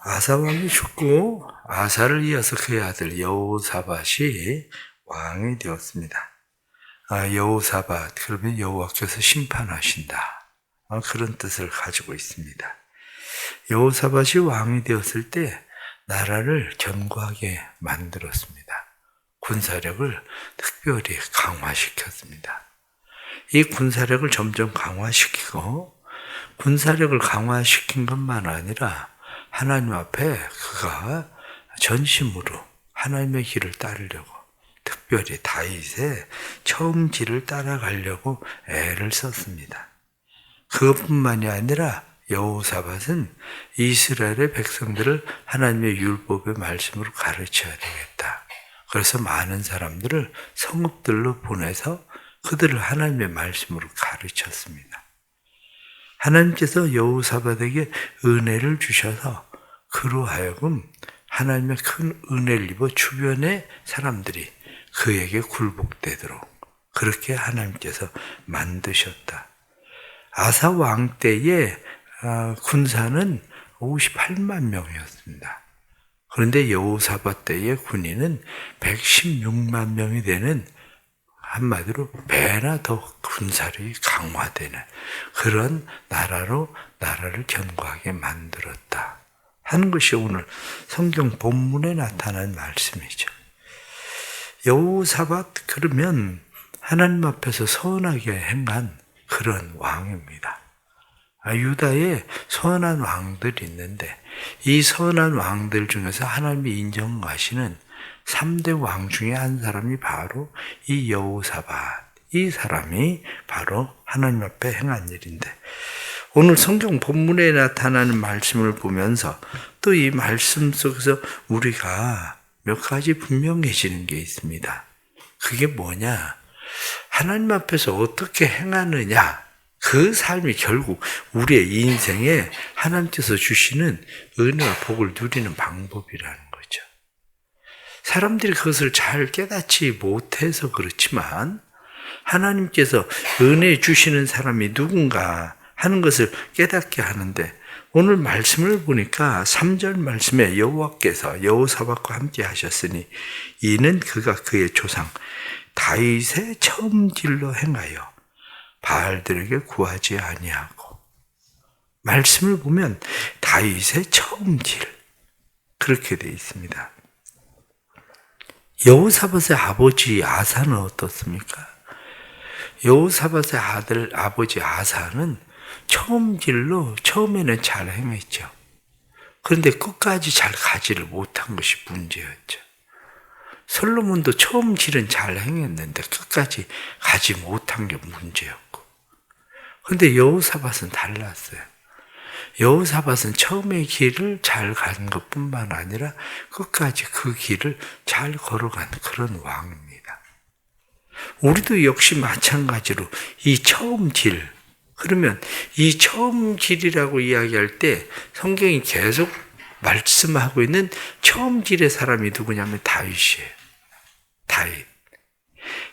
아사 왕이 죽고 아사를 이어서 그의 아들 여호사밧이 왕이 되었습니다. 여호사밧, 그러면 여호와께서 심판하신다. 그런 뜻을 가지고 있습니다. 여호사밧이 왕이 되었을 때 나라를 견고하게 만들었습니다. 군사력을 특별히 강화시켰습니다. 이 군사력을 점점 강화시키고 군사력을 강화시킨 것만 아니라 하나님 앞에 그가 전심으로 하나님의 길을 따르려고 특별히 다윗의 처음 길을 따라가려고 애를 썼습니다. 그것뿐만이 아니라 여호사밧은 이스라엘의 백성들을 하나님의 율법의 말씀으로 가르쳐야 되겠다. 그래서 많은 사람들을 성읍들로 보내서 그들을 하나님의 말씀으로 가르쳤습니다. 하나님께서 여호사밧에게 은혜를 주셔서 그로 하여금 하나님의 큰 은혜를 입어 주변의 사람들이 그에게 굴복되도록 그렇게 하나님께서 만드셨다. 아사 왕 때의 군사는 58만 명이었습니다. 그런데 여호사밧 때의 군인은 116만 명이 되는 한마디로 배나 더 군사력이 강화되는 그런 나라로 나라를 견고하게 만들었다 하는 것이 오늘 성경 본문에 나타난 말씀이죠. 여호사밧 그러면 하나님 앞에서 선하게 행한 그런 왕입니다. 유다에 선한 왕들이 있는데 이 선한 왕들 중에서 하나님이 인정하시는 3대 왕 중에 한 사람이 바로 이 여호사밧, 이 사람이 바로 하나님 앞에 행한 일인데 오늘 성경 본문에 나타나는 말씀을 보면서 또 이 말씀 속에서 우리가 몇 가지 분명해지는 게 있습니다. 그게 뭐냐? 하나님 앞에서 어떻게 행하느냐? 그 삶이 결국 우리의 인생에 하나님께서 주시는 은혜와 복을 누리는 방법이라는 거죠. 사람들이 그것을 잘 깨닫지 못해서 그렇지만 하나님께서 은혜 주시는 사람이 누군가 하는 것을 깨닫게 하는데 오늘 말씀을 보니까 3절 말씀에 여호와께서 여호사밧과 함께 하셨으니 이는 그가 그의 조상 다윗의 처음 길로 행하여 바알들에게 구하지 아니하고 말씀을 보면 다윗의 처음 길 그렇게 되어 있습니다. 여호사밧의 아버지 아사는 어떻습니까? 여호사밧의 아버지 아사는 처음 길로 처음에는 잘 행했죠. 그런데 끝까지 잘 가지를 못한 것이 문제였죠. 솔로몬도 처음 길은 잘 행했는데 끝까지 가지 못한 게 문제였고. 그런데 여호사밧은 달랐어요. 여호사밧은 처음의 길을 잘 간 것뿐만 아니라 끝까지 그 길을 잘 걸어간 그런 왕입니다. 우리도 역시 마찬가지로 이 처음 길, 그러면 이 처음 길이라고 이야기할 때 성경이 계속 말씀하고 있는 처음 길의 사람이 누구냐면 다윗이에요.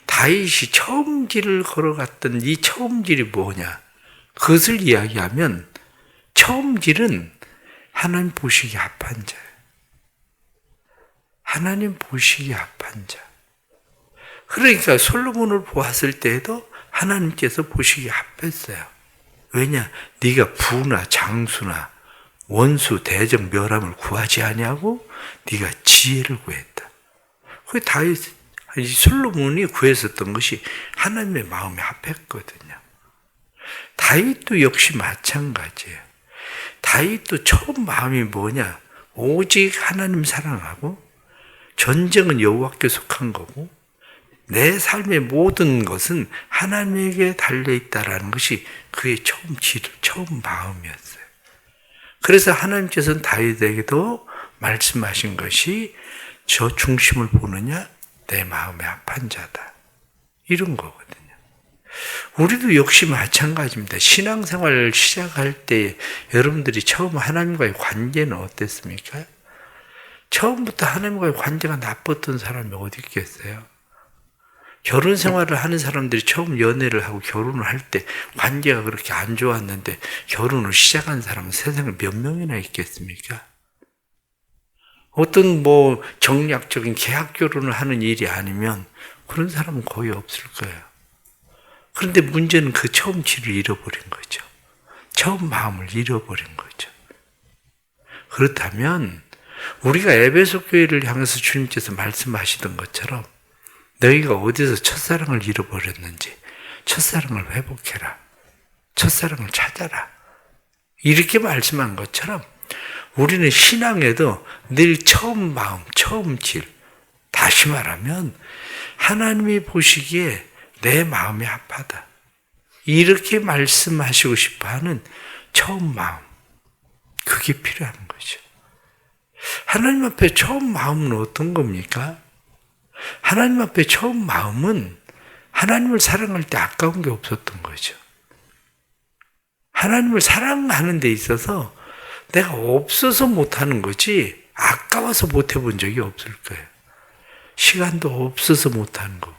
다윗이 처음 길을 걸어갔던 이 처음 길이 뭐냐? 그것을 이야기하면 처음 길은 하나님 보시기 합한 자예요. 하나님 보시기 합한 자. 그러니까 솔로몬을 보았을 때에도 하나님께서 보시기 합했어요. 왜냐? 네가 부나 장수나 원수 대적 멸함을 구하지 아니하고 네가 지혜를 구했다. 그 다윗 솔로몬이 구했었던 것이 하나님의 마음에 합했거든요. 다윗도 역시 마찬가지예요. 다윗도 처음 마음이 뭐냐? 오직 하나님 사랑하고 전쟁은 여호와께 속한 거고 내 삶의 모든 것은 하나님에게 달려있다라는 것이 그의 처음 마음이었어요. 그래서 하나님께서는 다윗에게도 말씀하신 것이 저 중심을 보느냐? 내 마음에 합한 자다. 이런 거거든요. 우리도 역시 마찬가지입니다. 신앙생활을 시작할 때 여러분들이 처음 하나님과의 관계는 어땠습니까? 처음부터 하나님과의 관계가 나빴던 사람이 어디 있겠어요? 결혼 생활을 하는 사람들이 처음 연애를 하고 결혼을 할 때 관계가 그렇게 안 좋았는데 결혼을 시작한 사람은 세상에 몇 명이나 있겠습니까? 어떤 정략적인 계약 결혼을 하는 일이 아니면 그런 사람은 거의 없을 거예요. 그런데 문제는 그 처음 치를 잃어버린 거죠. 처음 마음을 잃어버린 거죠. 그렇다면 우리가 에베소 교회를 향해서 주님께서 말씀하시던 것처럼 너희가 어디서 첫사랑을 잃어버렸는지 첫사랑을 회복해라. 첫사랑을 찾아라. 이렇게 말씀한 것처럼 우리는 신앙에도 늘 처음 마음, 처음 질, 다시 말하면 하나님이 보시기에 내 마음이 아파다. 이렇게 말씀하시고 싶어하는 처음 마음, 그게 필요한 거죠. 하나님 앞에 처음 마음은 어떤 겁니까? 하나님 앞에 처음 마음은 하나님을 사랑할 때 아까운 게 없었던 거죠. 하나님을 사랑하는 데 있어서 내가 없어서 못하는 거지 아까워서 못해본 적이 없을 거예요. 시간도 없어서 못하는 거,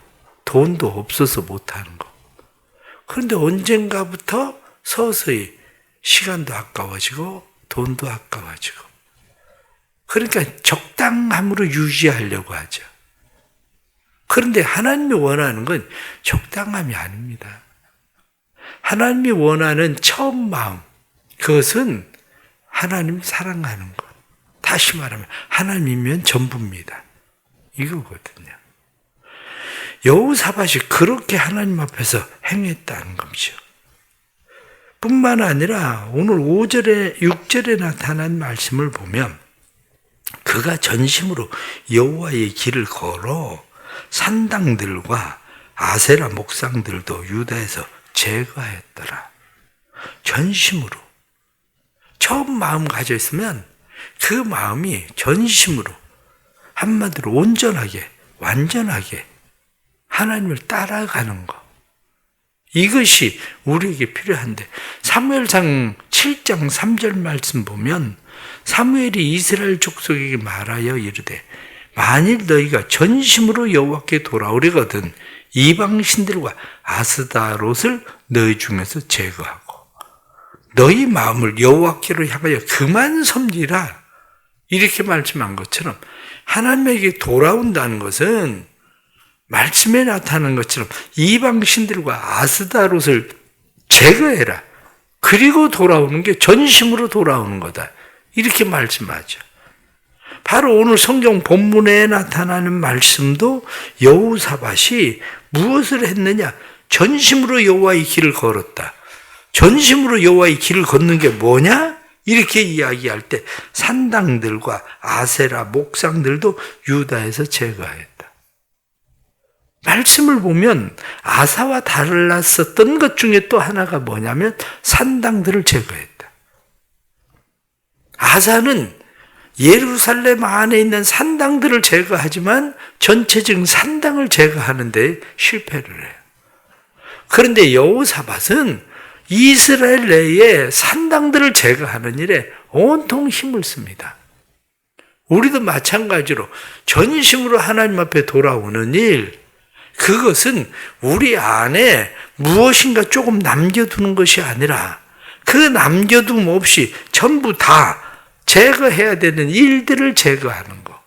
돈도 없어서 못하는 거. 그런데 언젠가부터 서서히 시간도 아까워지고 돈도 아까워지고, 그러니까 적당함으로 유지하려고 하죠. 그런데 하나님이 원하는 건 적당함이 아닙니다. 하나님이 원하는 처음 마음, 그것은 하나님 사랑하는 것. 다시 말하면 하나님이면 전부입니다. 이거거든요. 여호사밧이 그렇게 하나님 앞에서 행했다는 것이죠. 뿐만 아니라 오늘 5절에 6절에 나타난 말씀을 보면 그가 전심으로 여호와의 길을 걸어 산당들과 아세라 목상들도 유다에서 제거하였더라. 전심으로. 처음 마음 가져 있으면 그 마음이 전심으로, 한마디로 온전하게, 완전하게 하나님을 따라가는 것. 이것이 우리에게 필요한데, 사무엘상 7장 3절 말씀 보면 사무엘이 이스라엘 족속에게 말하여 이르되 만일 너희가 전심으로 여호와께 돌아오려거든 이방 신들과 아스다롯을 너희 중에서 제거하고 너희 마음을 여호와께로 향하여 그만 섬기라. 이렇게 말씀한 것처럼 하나님에게 돌아온다는 것은 말씀에 나타난 것처럼 이방 신들과 아스다롯을 제거해라. 그리고 돌아오는 게 전심으로 돌아오는 거다. 이렇게 말씀하죠. 바로 오늘 성경 본문에 나타나는 말씀도 여호사밧이 무엇을 했느냐? 전심으로 여호와의 길을 걸었다. 전심으로 여호와의 길을 걷는 게 뭐냐? 이렇게 이야기할 때 산당들과 아세라 목상들도 유다에서 제거했다. 말씀을 보면 아사와 달랐었던 것 중에 또 하나가 뭐냐면 산당들을 제거했다. 아사는 예루살렘 안에 있는 산당들을 제거하지만 전체적인 산당을 제거하는 데 실패를 해요. 그런데 여호사밧은 이스라엘 내에 산당들을 제거하는 일에 온통 힘을 씁니다. 우리도 마찬가지로 전심으로 하나님 앞에 돌아오는 일, 그것은 우리 안에 무엇인가 조금 남겨두는 것이 아니라 그 남겨둠 없이 전부 다 제거해야 되는 일들을 제거하는 것.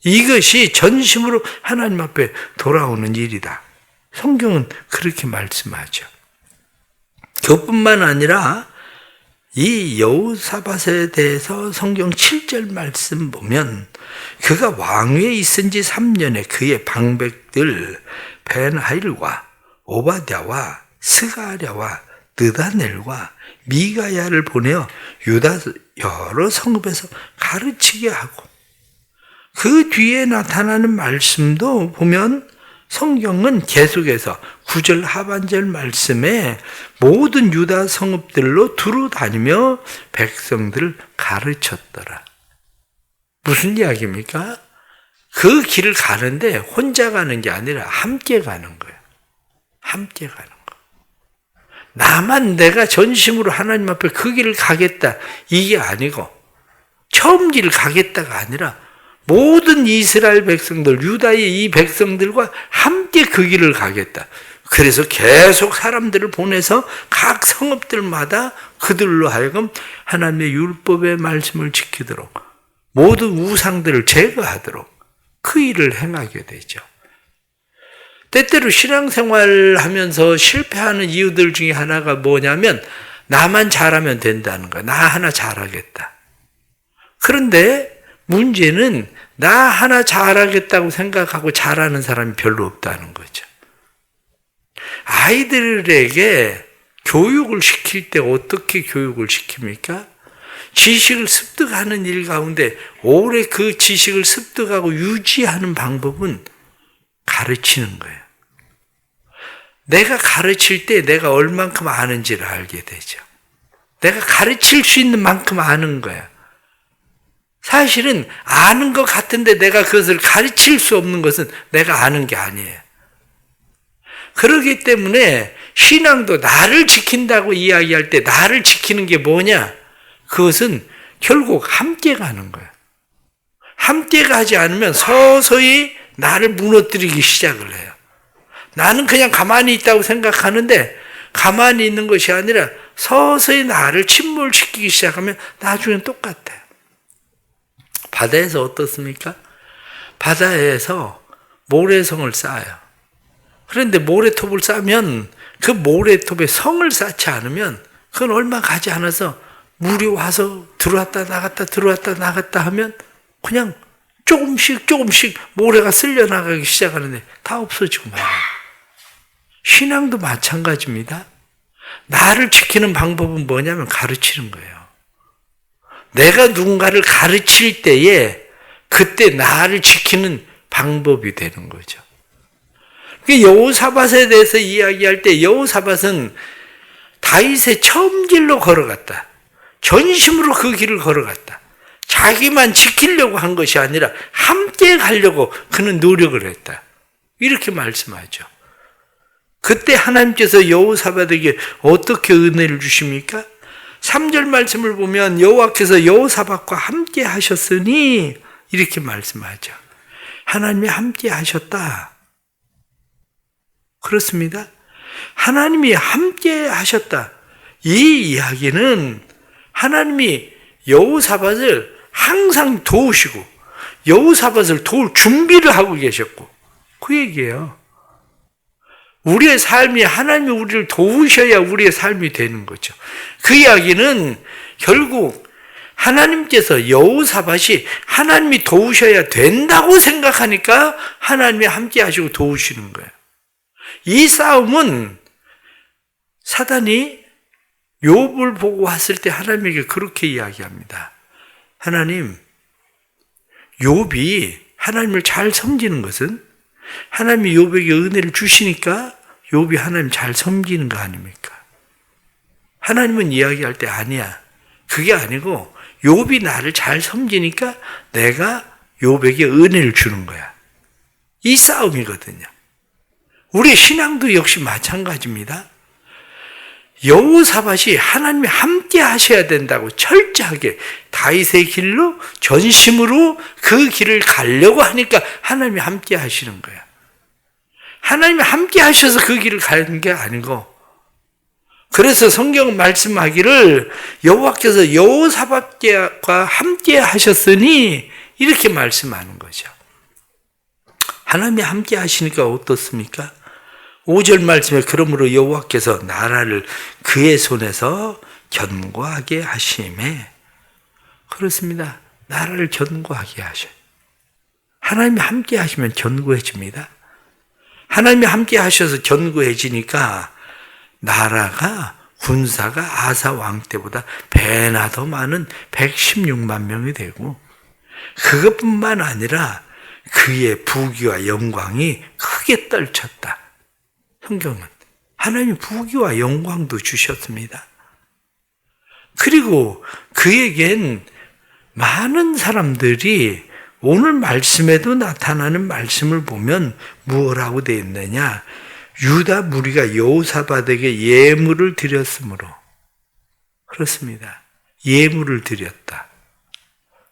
이것이 전심으로 하나님 앞에 돌아오는 일이다. 성경은 그렇게 말씀하죠. 그뿐만 아니라 이 여호사밧에 대해서 성경 7절 말씀 보면 그가 왕위에 있은 지 3년에 그의 방백들 벤하일과 오바댜와 스가랴와 느다넬과 미가야를 보내어 유다 여러 성읍에서 가르치게 하고, 그 뒤에 나타나는 말씀도 보면 성경은 계속해서 9절 하반절 말씀에 모든 유다 성읍들로 두루 다니며 백성들을 가르쳤더라. 무슨 이야기입니까? 그 길을 가는데 혼자 가는 게 아니라 함께 가는 거예요. 함께 가는 거. 나만 내가 전심으로 하나님 앞에 그 길을 가겠다, 이게 아니고 처음 길을 가겠다가 아니라 모든 이스라엘 백성들, 유다의 이 백성들과 함께 그 길을 가겠다. 그래서 계속 사람들을 보내서 각 성읍들마다 그들로 하여금 하나님의 율법의 말씀을 지키도록 모든 우상들을 제거하도록 그 일을 행하게 되죠. 때때로 신앙생활 하면서 실패하는 이유들 중에 하나가 뭐냐면 나만 잘하면 된다는 거야. 나 하나 잘하겠다. 그런데 문제는 나 하나 잘하겠다고 생각하고 잘하는 사람이 별로 없다는 거죠. 아이들에게 교육을 시킬 때 어떻게 교육을 시킵니까? 지식을 습득하는 일 가운데 오래 그 지식을 습득하고 유지하는 방법은 가르치는 거예요. 내가 가르칠 때 내가 얼만큼 아는지를 알게 되죠. 내가 가르칠 수 있는 만큼 아는 거야. 사실은 아는 것 같은데 내가 그것을 가르칠 수 없는 것은 내가 아는 게 아니에요. 그렇기 때문에 신앙도 나를 지킨다고 이야기할 때 나를 지키는 게 뭐냐? 그것은 결국 함께 가는 거야. 함께 가지 않으면 서서히 나를 무너뜨리기 시작을 해요. 나는 그냥 가만히 있다고 생각하는데 가만히 있는 것이 아니라 서서히 나를 침몰시키기 시작하면 나중엔 똑같아요. 바다에서 어떻습니까? 바다에서 모래성을 쌓아요. 그런데 모래톱을 쌓으면 그 모래톱에 성을 쌓지 않으면 그건 얼마 가지 않아서 물이 와서 들어왔다 나갔다 하면 그냥 조금씩 모래가 쓸려 나가기 시작하는데 다 없어지고 말아요. 신앙도 마찬가지입니다. 나를 지키는 방법은 뭐냐면 가르치는 거예요. 내가 누군가를 가르칠 때에 그때 나를 지키는 방법이 되는 거죠. 여호사밧에 대해서 이야기할 때 여호사밧은 다윗의 처음길로 걸어갔다. 전심으로 그 길을 걸어갔다. 자기만 지키려고 한 것이 아니라 함께 가려고 그는 노력을 했다. 이렇게 말씀하죠. 그때 하나님께서 여호사밧에게 어떻게 은혜를 주십니까? 3절 말씀을 보면 여호와께서 여호사밧과 함께 하셨으니 이렇게 말씀하죠. 하나님이 함께 하셨다. 그렇습니다. 하나님이 함께 하셨다. 이 이야기는 하나님이 여호사밧을 항상 도우시고 여호사밧을 도울 준비를 하고 계셨고 그 얘기예요. 우리의 삶이 하나님이 우리를 도우셔야 우리의 삶이 되는 거죠. 그 이야기는 결국 하나님께서 여호사밧이 하나님이 도우셔야 된다고 생각하니까 하나님이 함께 하시고 도우시는 거예요. 이 싸움은 사단이 욥을 보고 왔을 때 하나님에게 그렇게 이야기합니다. 하나님, 욥이 하나님을 잘 섬기는 것은 하나님이 욥에게 은혜를 주시니까 욥이 하나님 잘 섬기는 거 아닙니까? 하나님은 이야기할 때 아니야. 그게 아니고 욥이 나를 잘 섬기니까 내가 욥에게 은혜를 주는 거야. 이 싸움이거든요. 우리 신앙도 역시 마찬가지입니다. 여호사밧이 하나님이 함께 하셔야 된다고 철저하게 다윗의 길로 전심으로 그 길을 가려고 하니까 하나님이 함께 하시는 거야. 하나님이 함께 하셔서 그 길을 가는 게 아니고 그래서 성경은 말씀하기를 여호와께서 여호사밧과 함께 하셨으니 이렇게 말씀하는 거죠. 하나님이 함께 하시니까 어떻습니까? 5절 말씀에 그러므로 여호와께서 나라를 그의 손에서 견고하게 하심에 그렇습니다. 나라를 견고하게 하셔요. 하나님이 함께 하시면 견고해집니다. 하나님이 함께 하셔서 견고해지니까 나라가 군사가 아사 왕 때보다 배나 더 많은 116만 명이 되고 그것뿐만 아니라 그의 부귀와 영광이 크게 떨쳤다. 성경은 하나님이 부귀와 영광도 주셨습니다. 그리고 그에겐 많은 사람들이 오늘 말씀에도 나타나는 말씀을 보면 무엇라고 되어 있느냐? 유다 무리가 여호사밧에게 예물을 드렸으므로 그렇습니다. 예물을 드렸다.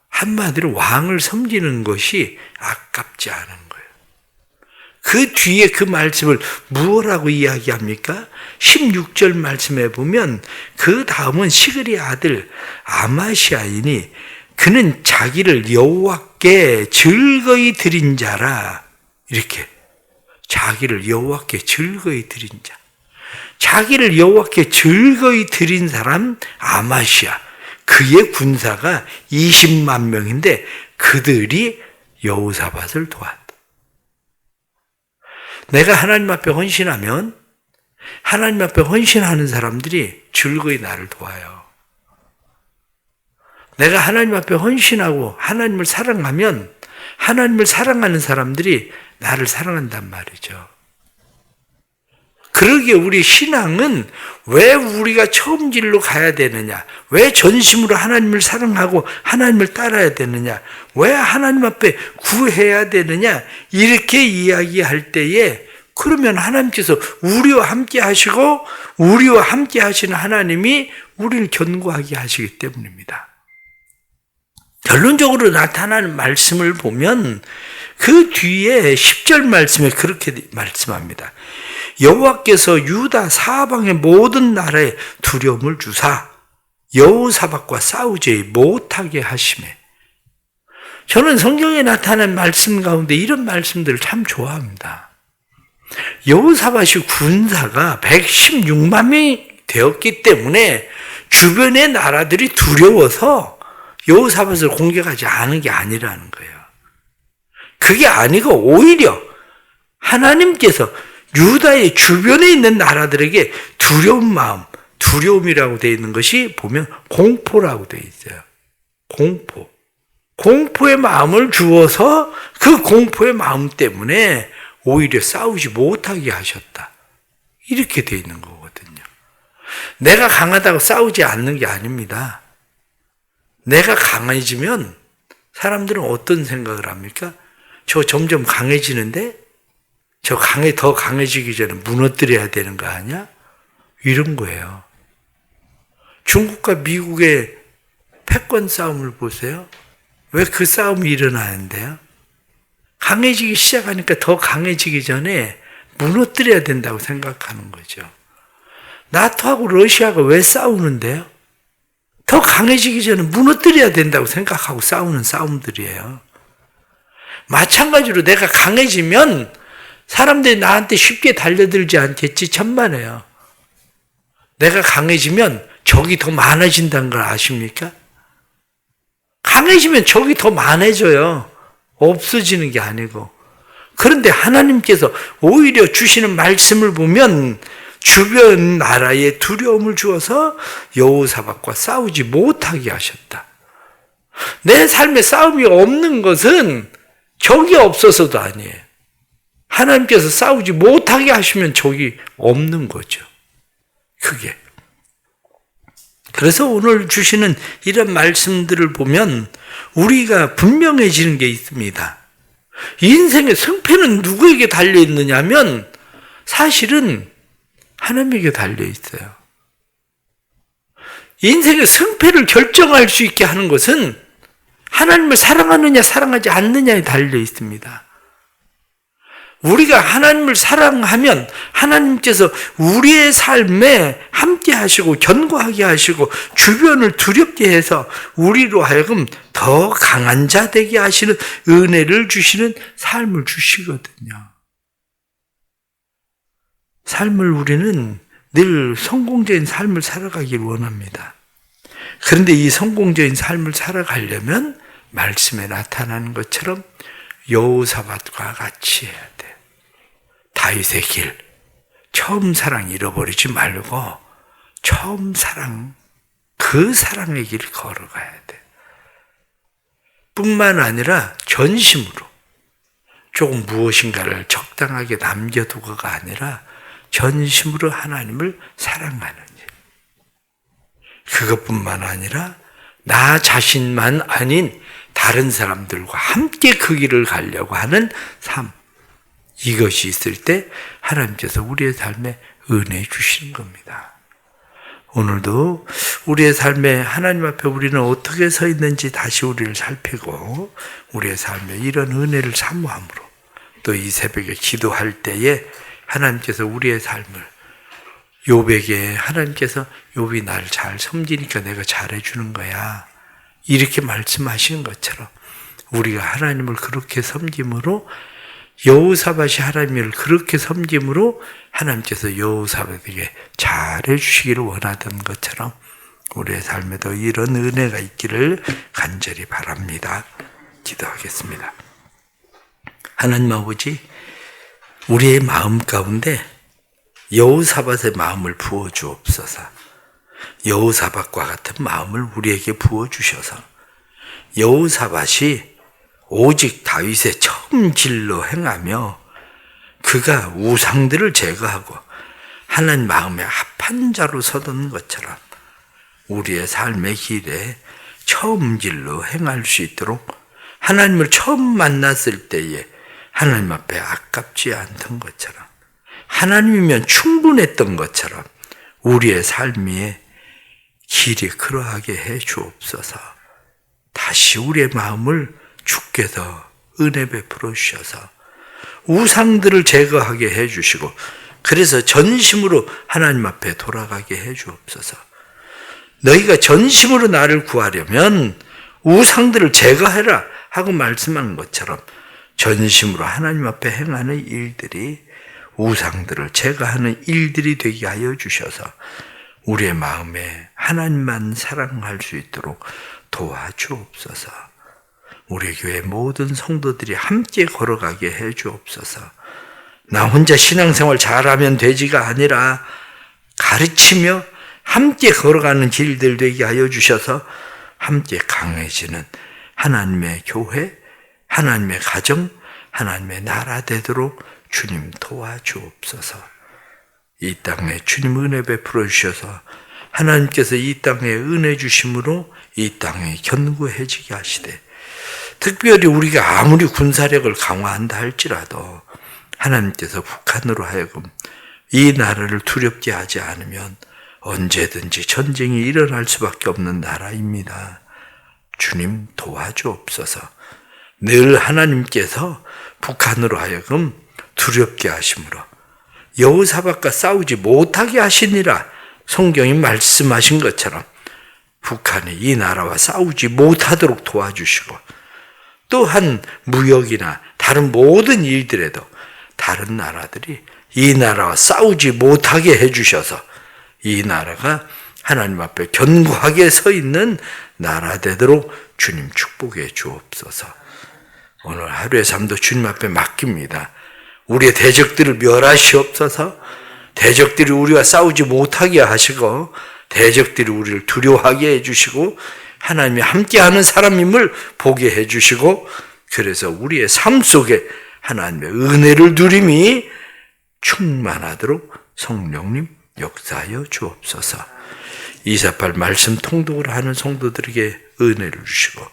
한마디로 왕을 섬기는 것이 아깝지 않은 거예요. 그 뒤에 그 말씀을 무엇라고 이야기합니까? 16절 말씀에 보면 그 다음은 시그리 아들 아마시아이니 그는 자기를 여호와께 즐거이 드린 자라. 이렇게 자기를 여호와께 즐거이 드린 자. 자기를 여호와께 즐거이 드린 사람 아마시아. 그의 군사가 20만 명인데 그들이 여호사밧을 도왔다. 내가 하나님 앞에 헌신하면 하나님 앞에 헌신하는 사람들이 즐거이 나를 도와요. 내가 하나님 앞에 헌신하고 하나님을 사랑하면 하나님을 사랑하는 사람들이 나를 사랑한단 말이죠. 그러기에 우리 신앙은 왜 우리가 처음 길로 가야 되느냐? 왜 전심으로 하나님을 사랑하고 하나님을 따라야 되느냐? 왜 하나님 앞에 구해야 되느냐? 이렇게 이야기할 때에 그러면 하나님께서 우리와 함께 하시고 우리와 함께 하시는 하나님이 우리를 견고하게 하시기 때문입니다. 결론적으로 나타나는 말씀을 보면 그 뒤에 10절 말씀에 그렇게 말씀합니다. 여호와께서 유다 사방의 모든 나라에 두려움을 주사 여호사밧과 싸우지 못하게 하시매. 저는 성경에 나타난 말씀 가운데 이런 말씀들을 참 좋아합니다. 여호사밧이 군사가 116만 명이 되었기 때문에 주변의 나라들이 두려워서 여호사밧을 공격하지 않은 게 아니라는 거예요. 그게 아니고 오히려 하나님께서 유다의 주변에 있는 나라들에게 두려운 마음, 두려움이라고 되어 있는 것이 보면 공포라고 되어 있어요. 공포의 마음을 주어서 그 공포의 마음 때문에 오히려 싸우지 못하게 하셨다. 이렇게 되어 있는 거거든요. 내가 강하다고 싸우지 않는 게 아닙니다. 내가 강해지면 사람들은 어떤 생각을 합니까? 저 점점 강해지는데 더 강해지기 전에 무너뜨려야 되는 거 아니야? 이런 거예요. 중국과 미국의 패권 싸움을 보세요. 왜 그 싸움이 일어나는데요? 강해지기 시작하니까 더 강해지기 전에 무너뜨려야 된다고 생각하는 거죠. 나토하고 러시아가 왜 싸우는데요? 더 강해지기 전에 무너뜨려야 된다고 생각하고 싸우는 싸움들이에요. 마찬가지로 내가 강해지면 사람들이 나한테 쉽게 달려들지 않겠지 천만에요. 내가 강해지면 적이 더 많아진다는 걸 아십니까? 강해지면 적이 더 많아져요. 없어지는 게 아니고. 그런데 하나님께서 오히려 주시는 말씀을 보면 주변 나라에 두려움을 주어서 여호사밧과 싸우지 못하게 하셨다. 내 삶에 싸움이 없는 것은 적이 없어서도 아니에요. 하나님께서 싸우지 못하게 하시면 적이 없는 거죠. 그게. 그래서 오늘 주시는 이런 말씀들을 보면 우리가 분명해지는 게 있습니다. 인생의 승패는 누구에게 달려있느냐 하면 사실은 하나님에게 달려있어요. 인생의 승패를 결정할 수 있게 하는 것은 하나님을 사랑하느냐 사랑하지 않느냐에 달려있습니다. 우리가 하나님을 사랑하면 하나님께서 우리의 삶에 함께 하시고 견고하게 하시고 주변을 두렵게 해서 우리로 하여금 더 강한 자 되게 하시는 은혜를 주시는 삶을 주시거든요. 삶을 우리는 늘 성공적인 삶을 살아가길 원합니다. 그런데 이 성공적인 삶을 살아가려면 말씀에 나타나는 것처럼 여호사밧과 같이 해야 돼. 다윗의 길, 처음 사랑 잃어버리지 말고 처음 사랑, 그 사랑의 길 걸어가야 돼. 뿐만 아니라 전심으로 조금 무엇인가를 적당하게 남겨두고가 아니라 전심으로 하나님을 사랑하는 일. 그것뿐만 아니라 나 자신만 아닌 다른 사람들과 함께 그 길을 가려고 하는 삶. 이것이 있을 때 하나님께서 우리의 삶에 은혜 주시는 겁니다. 오늘도 우리의 삶에 하나님 앞에 우리는 어떻게 서 있는지 다시 우리를 살피고 우리의 삶에 이런 은혜를 사모함으로 또 이 새벽에 기도할 때에 하나님께서 우리의 삶을 욥에게 하나님께서 욥이 나를 잘 섬기니까 내가 잘해주는 거야. 이렇게 말씀하신 것처럼 우리가 하나님을 그렇게 섬김으로 여호사밧이 하나님을 그렇게 섬김으로 하나님께서 여호사밧에게 잘해 주시기를 원하던 것처럼 우리의 삶에도 이런 은혜가 있기를 간절히 바랍니다. 기도하겠습니다. 하나님 아버지, 우리의 마음 가운데 여호사밧의 마음을 부어 주옵소서. 여호사밧과 같은 마음을 우리에게 부어 주셔서 여호사밧이 오직 다윗의 처음 길로 행하며 그가 우상들을 제거하고 하나님 마음에 합한 자로 서던 것처럼 우리의 삶의 길에 처음 길로 행할 수 있도록 하나님을 처음 만났을 때에 하나님 앞에 아깝지 않던 것처럼 하나님이면 충분했던 것처럼 우리의 삶의 길이 그러하게 해 주옵소서. 다시 우리의 마음을 주께서 은혜 베풀어 주셔서 우상들을 제거하게 해 주시고 그래서 전심으로 하나님 앞에 돌아가게 해 주옵소서. 너희가 전심으로 나를 구하려면 우상들을 제거해라 하고 말씀한 것처럼 전심으로 하나님 앞에 행하는 일들이 우상들을 제거하는 일들이 되게 하여 주셔서 우리의 마음에 하나님만 사랑할 수 있도록 도와주옵소서. 우리 교회 모든 성도들이 함께 걸어가게 해 주옵소서. 나 혼자 신앙생활 잘하면 되지가 아니라 가르치며 함께 걸어가는 길들 되게 하여 주셔서 함께 강해지는 하나님의 교회, 하나님의 가정, 하나님의 나라 되도록 주님 도와주옵소서. 이 땅에 주님 은혜 베풀어 주셔서 하나님께서 이 땅에 은혜 주심으로 이 땅에 견고해지게 하시되 특별히 우리가 아무리 군사력을 강화한다 할지라도 하나님께서 북한으로 하여금 이 나라를 두렵게 하지 않으면 언제든지 전쟁이 일어날 수밖에 없는 나라입니다. 주님 도와주옵소서. 늘 하나님께서 북한으로 하여금 두렵게 하심으로 여호사밧과 싸우지 못하게 하시니라 성경이 말씀하신 것처럼 북한이 이 나라와 싸우지 못하도록 도와주시고 또한 무역이나 다른 모든 일들에도 다른 나라들이 이 나라와 싸우지 못하게 해주셔서 이 나라가 하나님 앞에 견고하게 서 있는 나라 되도록 주님 축복해 주옵소서. 오늘 하루의 삶도 주님 앞에 맡깁니다. 우리의 대적들을 멸하시옵소서. 대적들이 우리와 싸우지 못하게 하시고 대적들이 우리를 두려워하게 해주시고 하나님이 함께하는 사람임을 보게 해주시고 그래서 우리의 삶 속에 하나님의 은혜를 누림이 충만하도록 성령님 역사하여 주옵소서. 248 말씀 통독을 하는 성도들에게 은혜를 주시고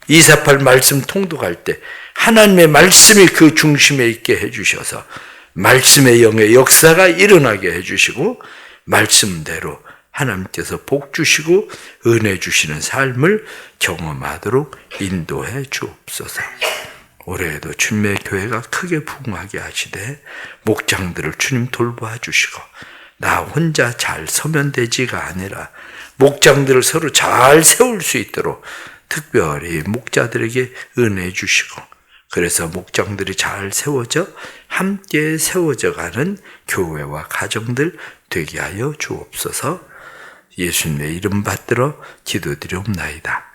248 말씀 통독할 때 하나님의 말씀이 그 중심에 있게 해주셔서 말씀의 영의 역사가 일어나게 해주시고 말씀대로 하나님께서 복 주시고 은혜 주시는 삶을 경험하도록 인도해 주옵소서. 올해에도 주님의 교회가 크게 부흥하게 하시되 목장들을 주님 돌봐 주시고 나 혼자 잘 서면 되지가 아니라 목장들을 서로 잘 세울 수 있도록 특별히 목자들에게 은혜 주시고 그래서 목장들이 잘 세워져 함께 세워져 가는 교회와 가정들 되게 하여 주옵소서. 예수님의 이름 받들어 기도드리옵나이다.